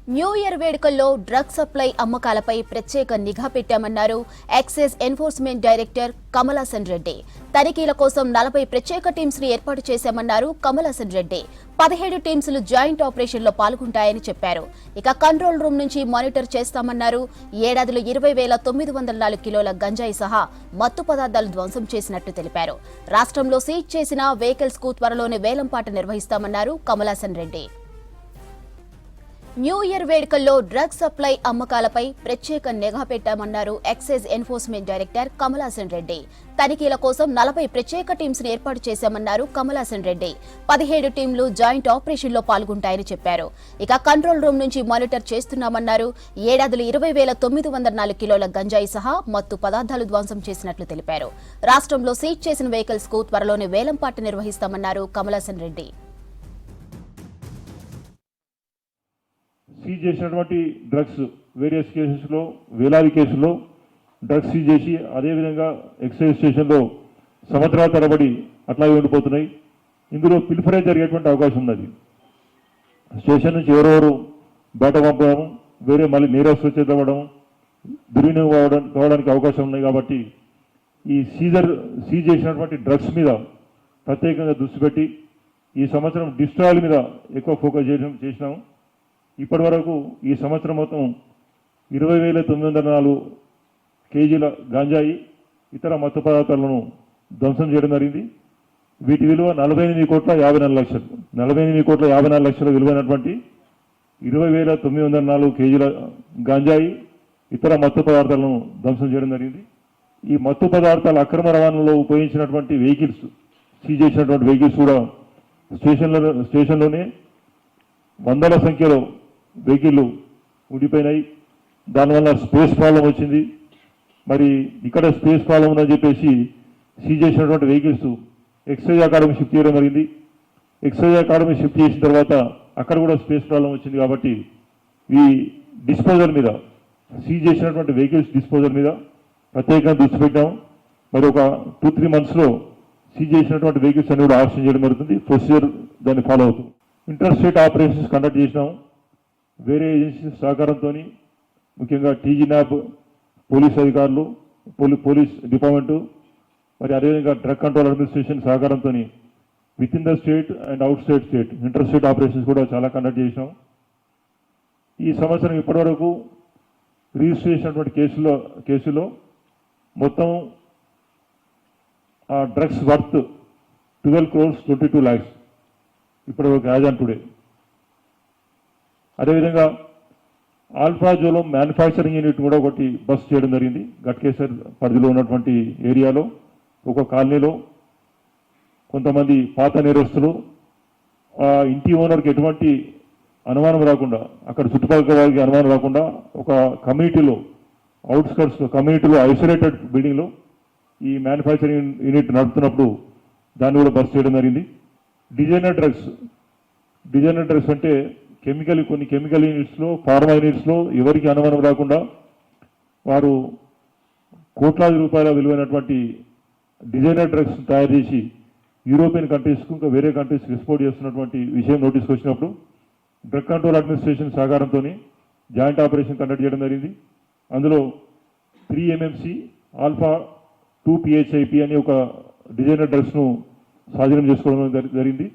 New year వేడుకల్లో drug supply అమ్మకాలపై ప్రత్యేక నిఘా పెట్టామన్నారు excise enforcement director Kamalasan Reddy. తనిఖీల కోసం 40 ప్రత్యేక టీమ్స్ ని ఏర్పాటు చేశామన్నారు కమలాసన్ రెడ్డి. 17 టీమ్స్ జాయింట్ ఆపరేషన్లో పాల్గొంటాయని చెప్పారు. ఇక కంట్రోల్ రూమ్ నుంచి మానిటర్ చేస్తామన్నారు. ఏడాదిలో 20,904 కిలోల గంజాయి సహా మత్తు పదార్థాలు ధ్వంసం చేసినట్టు తెలిపారు. రాష్ట్రంలో సీజ్ చేసిన వెహికల్స్ కు త్వరలోనే వేలంపాట నిర్వహిస్తామన్నారు కమలాసన్ రెడ్డి. న్యూ ఇయర్ వేడుకల్లో డ్రగ్ సప్లై అమ్మకాలపై ప్రత్యేక నిఘా పెట్టామన్నారు excise enforcement director Kamalasan Reddy. తనిఖీల కోసం 40 ప్రత్యేక టీమ్స్ ని ఏర్పాటు చేశామన్నారు కమలాసన్ రెడ్డి. 17 టీంలు జాయింట్ ఆపరేషన్లో పాల్గొంటాయని చెప్పారు. ఇక కంట్రోల్ రూమ్ నుంచి మానిటర్ చేస్తున్నామన్నారు. ఏడాదిలో 20,904 కిలోల గంజాయి సహా మత్తు పదార్థాలు ధ్వంసం చేసినట్లు తెలిపారు. రాష్ట్రంలో సీజ్ చేసిన వెహికల్స్ కు త్వరలోనే వేలంపాట నిర్వహిస్తామన్నారు కమలాసన్ రెడ్డి. సీజ్ చేసినటువంటి డ్రగ్స్ వేరియస్ కేసెస్లో వేలాది కేసుల్లో డ్రగ్స్ సీజ్ చేసి అదేవిధంగా ఎక్సైజ్ స్టేషన్లో సంవత్సరాల తరబడి అట్లాగే ఉండిపోతున్నాయి. ఇందులో పిల్ఫరేజ్ జరిగేటువంటి అవకాశం ఉన్నది. స్టేషన్ నుంచి ఎవరెవరు బయట పంపడం, వేరే మళ్ళీ నేరస్తులు చేతవ్వడం, దుర్వినియోగం కావడానికి అవకాశం ఉన్నాయి. కాబట్టి ఈ సీజ్ చేసినటువంటి డ్రగ్స్ మీద ప్రత్యేకంగా దృష్టి పెట్టి ఈ సంవత్సరం డిస్ట్రాయల్ మీద ఎక్కువ ఫోకస్ చేసినాము. ఇప్పటి వరకు ఈ సంవత్సరం మొత్తం 20,904 కేజీల గాంజాయి ఇతర మత్తు పదార్థాలను ధ్వంసం చేయడం జరిగింది. వీటి విలువ 48,54,00,000. 48,54,00,000 విలువైనటువంటి 20,904 కేజీల గాంజాయి ఇతర మత్తు పదార్థాలను ధ్వంసం చేయడం జరిగింది. ఈ మత్తు పదార్థాల అక్రమ రవాణాలో ఉపయోగించినటువంటి వెహికల్స్, సీజ్ చేసినటువంటి వెహికల్స్ కూడా స్టేషన్లోనే వందల సంఖ్యలో వెహికల్లు ఉండిపోయినాయి. దానివల్ల స్పేస్ ప్రాబ్లం వచ్చింది. మరి ఇక్కడ స్పేస్ ప్రాబ్లం ఉందని చెప్పేసి సీజ్ చేసినటువంటి వెహికల్స్ ఎక్సైజ్ అకాడమీ షిఫ్ట్ చేయడం జరిగింది. ఎక్సైజ్ అకాడమీ షిఫ్ట్ చేసిన తర్వాత అక్కడ కూడా స్పేస్ ప్రాబ్లం వచ్చింది. కాబట్టి ఈ డిస్పోజల్ మీద, సీజ్ చేసినటువంటి వెహికల్స్ డిస్పోజల్ మీద ప్రత్యేకంగా దృష్టి పెట్టాము. మరి ఒక 2-3 మంత్స్లో సీజ్ చేసినటువంటి వెహికల్స్ అన్ని కూడా ఆక్షన్ చేయడం జరుగుతుంది. ప్రొసీజర్ దాన్ని ఫాలో అవుతుంది. ఇంటర్ స్టేట్ ఆపరేషన్స్ కండక్ట్ చేసినాము. వేరే ఏజెన్సీస్ సహకారంతో, ముఖ్యంగా టీజీ న్యాబ్, పోలీస్ అధికారులు, పోలీస్ డిపార్ట్మెంటు, మరి అదేవిధంగా డ్రగ్ కంట్రోల్ అడ్మినిస్ట్రేషన్ సహకారంతో with in the state and out state inter state operations కూడా చాలా కండక్ట్ చేసినాం. ఈ సంవత్సరం ఇప్పటివరకు రిజిస్టర్ చేసినటువంటి కేసులో మొత్తం డ్రగ్స్ వర్త్ 12,22 lakhs ఇప్పటివరకు యాజ్ ఆన్ టుడే. అదేవిధంగా ఆల్ఫా జోలో మ్యానుఫ్యాక్చరింగ్ యూనిట్ కూడా ఒకటి బస్ చేయడం జరిగింది. గట్కేసర్ పరిధిలో ఉన్నటువంటి ఏరియాలో ఒక కాలనీలో కొంతమంది పాత నేరస్తులు ఇంటి ఓనర్కి ఎటువంటి అనుమానం రాకుండా, అక్కడ చుట్టుపక్కల వారికి అనుమానం రాకుండా ఒక కమ్యూనిటీలో, అవుట్స్కర్ట్స్ కమ్యూనిటీలో ఐసోలేటెడ్ బిల్డింగ్లో ఈ మ్యానుఫ్యాక్చరింగ్ యూనిట్ నడుపుతున్నప్పుడు దాన్ని కూడా బస్ చేయడం జరిగింది. డిజైనర్ డ్రగ్స్ అంటే కొన్ని కెమికల్ యూనిట్స్లో, ఫార్మా యూనిట్స్లో ఎవరికి అనుమానం రాకుండా వారు కోట్లాది రూపాయల విలువైనటువంటి డిజైనర్ డ్రగ్స్ తయారు చేసి యూరోపియన్ కంట్రీస్కు, ఇంకా వేరే కంట్రీస్కి ఎక్స్పోర్ట్ చేస్తున్నటువంటి విషయం నోటీస్కి వచ్చినప్పుడు డ్రగ్ కంట్రోల్ అడ్మినిస్ట్రేషన్ సహకారంతో జాయింట్ ఆపరేషన్ కండక్ట్ చేయడం జరిగింది. అందులో 3 MMC ఆల్ఫా 2 PHIP అని ఒక డిజైనర్ డ్రగ్స్ను స్వాధీనం చేసుకోవడం జరిగింది.